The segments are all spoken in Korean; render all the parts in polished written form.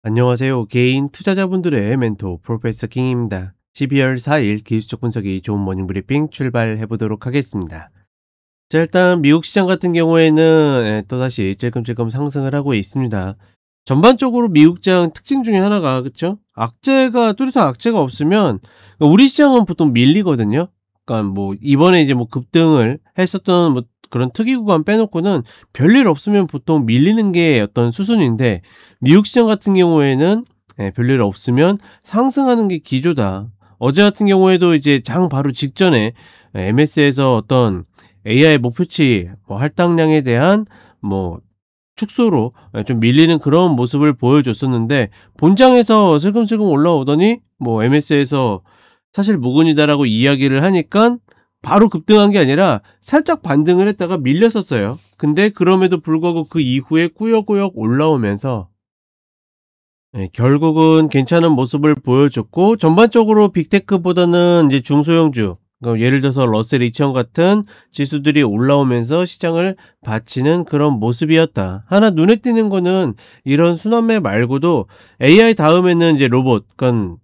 안녕하세요. 개인 투자자분들의 멘토 프로페서 킹입니다. 12월 4일 기술적 분석이 좋은 모닝 브리핑 출발해 보도록 하겠습니다. 자, 일단 미국 시장 같은 경우에는 또다시 찔끔찔끔 상승을 하고 있습니다. 전반적으로 미국 시장 특징 중에 하나가 그쵸? 악재가 뚜렷한 악재가 없으면 우리 시장은 보통 밀리거든요. 그러니까 뭐 이번에 이제 뭐 급등을 했었던 뭐 그런 특이 구간 빼놓고는 별일 없으면 보통 밀리는 게 어떤 수순인데 미국 시장 같은 경우에는 별일 없으면 상승하는 게 기조다. 어제 같은 경우에도 이제 장 바로 직전에 MS에서 어떤 AI 목표치 뭐 할당량에 대한 뭐 축소로 좀 밀리는 그런 모습을 보여줬었는데 본장에서 슬금슬금 올라오더니 뭐 MS에서 사실 무근이다라고 이야기를 하니까 바로 급등한 게 아니라 살짝 반등을 했다가 밀렸었어요. 근데 그럼에도 불구하고 그 이후에 꾸역꾸역 올라오면서 결국은 괜찮은 모습을 보여줬고 전반적으로 빅테크보다는 이제 중소형주 예를 들어서 러셀 2000 같은 지수들이 올라오면서 시장을 받치는 그런 모습이었다. 하나 눈에 띄는 거는 이런 순환매 말고도 AI 다음에는 이제 로봇, 그러니까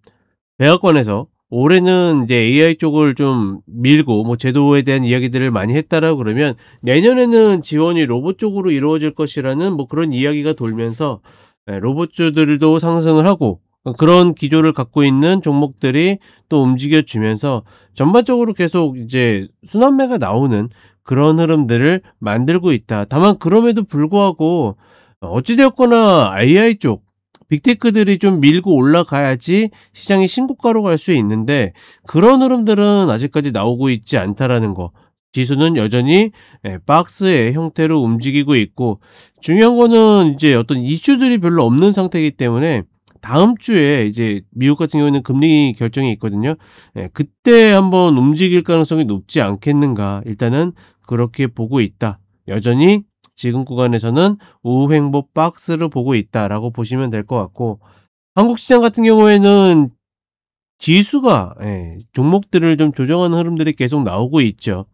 백악관에서 올해는 이제 AI 쪽을 좀 밀고 뭐 제도에 대한 이야기들을 많이 했다라고 그러면 내년에는 지원이 로봇 쪽으로 이루어질 것이라는 뭐 그런 이야기가 돌면서 로봇주들도 상승을 하고 그런 기조를 갖고 있는 종목들이 또 움직여주면서 전반적으로 계속 이제 순환매가 나오는 그런 흐름들을 만들고 있다. 다만 그럼에도 불구하고 어찌되었거나 AI 쪽 빅테크들이 좀 밀고 올라가야지 시장이 신고가로 갈 수 있는데 그런 흐름들은 아직까지 나오고 있지 않다라는 거. 지수는 여전히 박스의 형태로 움직이고 있고 중요한 거는 이제 어떤 이슈들이 별로 없는 상태이기 때문에 다음 주에 이제 미국 같은 경우에는 금리 결정이 있거든요. 그때 한번 움직일 가능성이 높지 않겠는가. 일단은 그렇게 보고 있다. 여전히 지금 구간에서는 우행보 박스를 보고 있다라고 보시면 될 것 같고 한국 시장 같은 경우에는 지수가 종목들을 좀 조정하는 흐름들이 계속 나오고 있죠.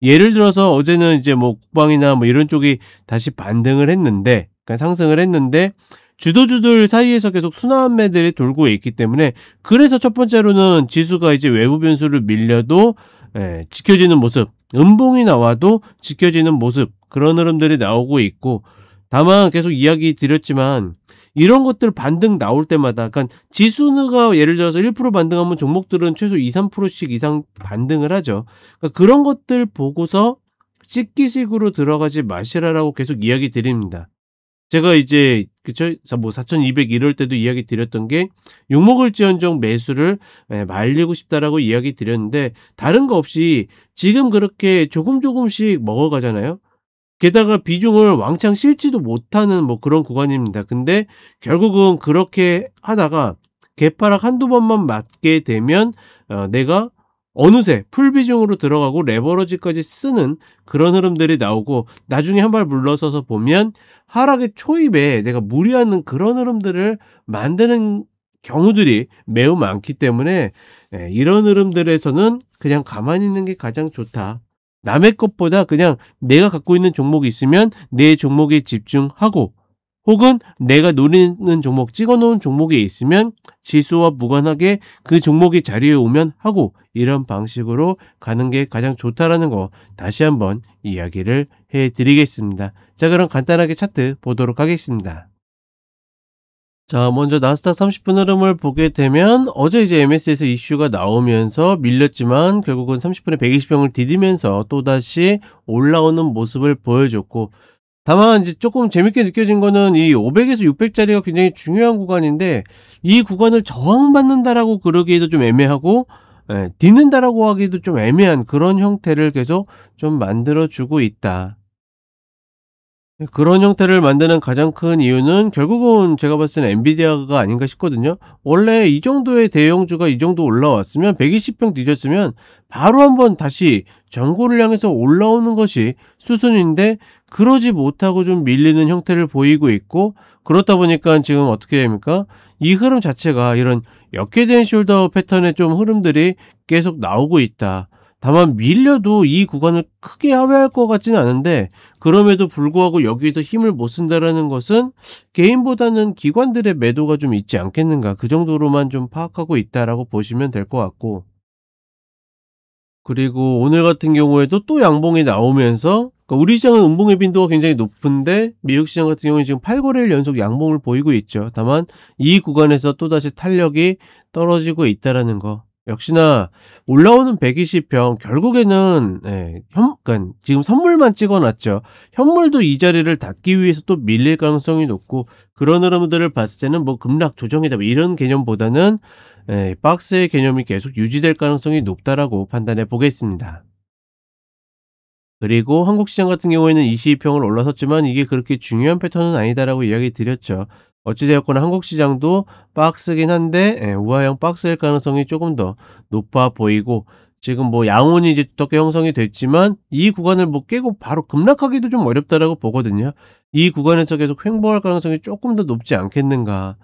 예를 들어서 어제는 이제 뭐 국방이나 뭐 이런 쪽이 다시 반등을 했는데, 그러니까 상승을 했는데 주도주들 사이에서 계속 순환매들이 돌고 있기 때문에 그래서 첫 번째로는 지수가 이제 외부 변수를 밀려도 지켜지는 모습, 음봉이 나와도 지켜지는 모습 그런 흐름들이 나오고 있고 다만 계속 이야기 드렸지만 이런 것들 반등 나올 때마다 그러니까 지수가 예를 들어서 1% 반등하면 종목들은 최소 2, 3%씩 이상 반등을 하죠. 그러니까 그런 것들 보고서 찍기식으로 들어가지 마시라라고 계속 이야기 드립니다. 제가 이제 그쵸? 뭐 4,200 이럴 때도 이야기 드렸던 게 욕먹을지언정 매수를 말리고 싶다라고 이야기 드렸는데 다른 거 없이 지금 그렇게 조금씩 먹어가잖아요. 게다가 비중을 왕창 실지도 못하는 뭐 그런 구간입니다. 근데 결국은 그렇게 하다가 개파락 한두 번만 맞게 되면 내가 어느새 풀비중으로 들어가고 레버러지까지 쓰는 그런 흐름들이 나오고 나중에 한 발 물러서서 보면 하락의 초입에 내가 무리하는 그런 흐름들을 만드는 경우들이 매우 많기 때문에 이런 흐름들에서는 그냥 가만히 있는 게 가장 좋다. 남의 것보다 그냥 내가 갖고 있는 종목이 있으면 내 종목에 집중하고 혹은 내가 노리는 종목 찍어놓은 종목이 있으면 지수와 무관하게 그 종목이 자리에 오면 하고 이런 방식으로 가는 게 가장 좋다라는 거 다시 한번 이야기를 해드리겠습니다. 자, 그럼 간단하게 차트 보도록 하겠습니다. 자, 먼저 나스닥 30분 흐름을 보게 되면 어제 이제 MS에서 이슈가 나오면서 밀렸지만 결국은 30분에 120병을 디디면서 또다시 올라오는 모습을 보여줬고 다만 이제 조금 재밌게 느껴진 거는 이 500에서 600짜리가 굉장히 중요한 구간인데 이 구간을 저항받는다라고 그러기에도 좀 애매하고 딛는다라고 하기도 좀 애매한 그런 형태를 계속 좀 만들어주고 있다. 그런 형태를 만드는 가장 큰 이유는 결국은 제가 봤을 때는 엔비디아가 아닌가 싶거든요. 원래 이 정도의 대형주가 이 정도 올라왔으면 120평 뒤졌으면 바로 한번 다시 전고를 향해서 올라오는 것이 수순인데 그러지 못하고 좀 밀리는 형태를 보이고 있고 그렇다 보니까 지금 어떻게 됩니까? 이 흐름 자체가 이런 역회된 숄더 패턴의 좀 흐름들이 계속 나오고 있다. 다만 밀려도 이 구간을 크게 하회할 것 같지는 않은데 그럼에도 불구하고 여기에서 힘을 못 쓴다라는 것은 개인보다는 기관들의 매도가 좀 있지 않겠는가 그 정도로만 좀 파악하고 있다라고 보시면 될 것 같고 그리고 오늘 같은 경우에도 또 양봉이 나오면서 그러니까 우리 시장은 음봉의 빈도가 굉장히 높은데 미국 시장 같은 경우는 지금 8거래일 연속 양봉을 보이고 있죠. 다만 이 구간에서 또다시 탄력이 떨어지고 있다라는 거. 역시나 올라오는 120평 결국에는 그러니까 지금 선물만 찍어놨죠. 현물도 이 자리를 닫기 위해서 또 밀릴 가능성이 높고 그런 흐름들을 봤을 때는 뭐 급락 조정이다 뭐 이런 개념보다는 박스의 개념이 계속 유지될 가능성이 높다라고 판단해 보겠습니다. 그리고 한국 시장 같은 경우에는 22평을 올라섰지만 이게 그렇게 중요한 패턴은 아니다라고 이야기 드렸죠. 어찌 되었거나 한국 시장도 박스긴 한데 우하형 박스일 가능성이 조금 더 높아 보이고 지금 뭐 양온이 이제 두텁게 형성이 됐지만 이 구간을 뭐 깨고 바로 급락하기도 좀 어렵다라고 보거든요. 이 구간에서 계속 횡보할 가능성이 조금 더 높지 않겠는가.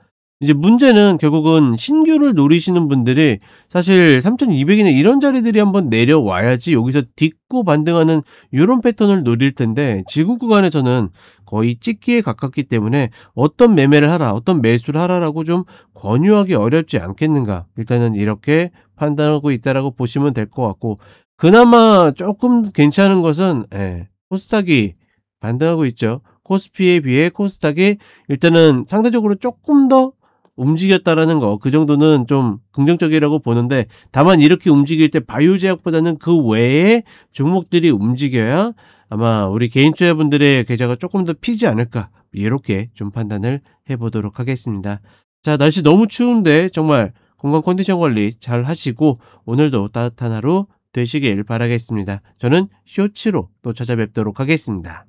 이제 문제는 결국은 신규를 노리시는 분들이 사실 3,200이나 이런 자리들이 한번 내려와야지 여기서 딛고 반등하는 요런 패턴을 노릴 텐데 지금 구간에서는 거의 찍기에 가깝기 때문에 어떤 매매를 하라, 어떤 매수를 하라라고 좀 권유하기 어렵지 않겠는가. 일단은 이렇게 판단하고 있다라고 보시면 될 것 같고 그나마 조금 괜찮은 것은 코스닥이 반등하고 있죠. 코스피에 비해 코스닥이 일단은 상대적으로 조금 더 움직였다라는 거 그 정도는 좀 긍정적이라고 보는데 다만 이렇게 움직일 때 바이오 제약보다는 그 외에 종목들이 움직여야 아마 우리 개인 투자분들의 계좌가 조금 더 피지 않을까 이렇게 좀 판단을 해보도록 하겠습니다. 자 날씨 너무 추운데 정말 건강 컨디션 관리 잘 하시고 오늘도 따뜻한 하루 되시길 바라겠습니다. 저는 쇼츠로 또 찾아뵙도록 하겠습니다.